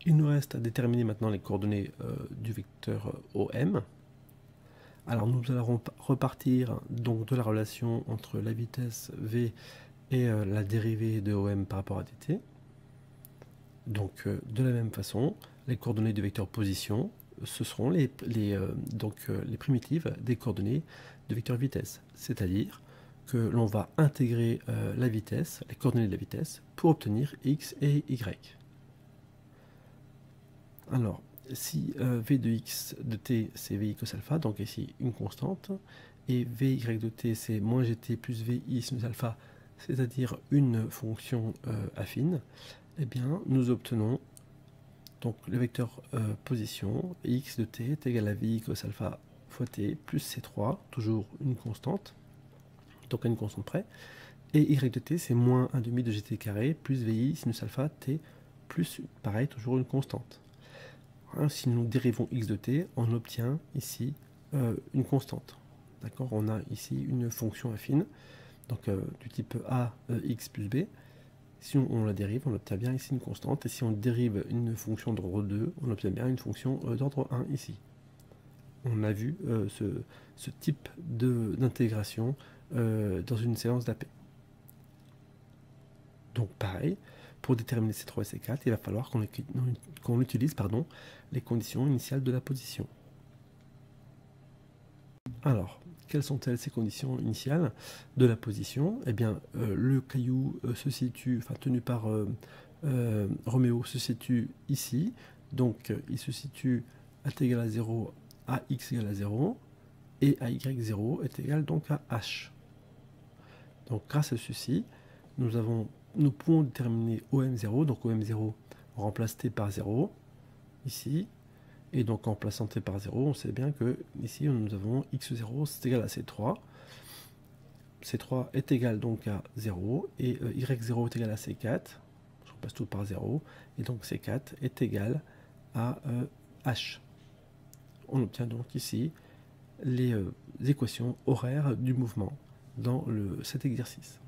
Il nous reste à déterminer maintenant les coordonnées du vecteur OM. Alors nous allons repartir donc de la relation entre la vitesse V et la dérivée de OM par rapport à dt. Donc de la même façon, les coordonnées du vecteur position, ce seront les primitives des coordonnées du vecteur vitesse. C'est-à-dire que l'on va intégrer la vitesse, les coordonnées de la vitesse, pour obtenir x et y. Alors, si v de x de t c'est vi cos alpha, donc ici une constante, et vy de t c'est moins gt plus vi sinus alpha, c'est-à-dire une fonction affine, eh bien nous obtenons donc le vecteur position, x de t est égal à vi cos alpha fois t plus c3, toujours une constante, donc à une constante près, et y de t c'est moins 1 demi de gt carré plus vi sinus alpha t plus, pareil, toujours une constante. Si nous dérivons x de t, on obtient ici une constante. D'accord, on a ici une fonction affine, donc du type a x plus b. Si on la dérive, on obtient bien ici une constante. Et si on dérive une fonction d'ordre 2, on obtient bien une fonction d'ordre 1 ici. On a vu ce type d'intégration dans une séance d'AP. Donc pareil, pour déterminer C3 et C4, il va falloir qu'on utilise les conditions initiales de la position. Alors, quelles sont-elles ces conditions initiales de la position? Eh bien, le caillou se situe, tenu par Roméo, se situe ici. Donc, il se situe à t égale à 0, à x égale à 0, et à y0 est égal donc à h. Donc, grâce à ceci, nous pouvons déterminer OM0. Donc, OM0, on remplace t par 0, ici. Et donc en plaçant t par 0, on sait bien que ici nous avons x0 c'est égal à c3. C3 est égal donc à 0 et y0 est égal à c4. Je repasse tout par 0 et donc c4 est égal à h. On obtient donc ici les équations horaires du mouvement dans cet exercice.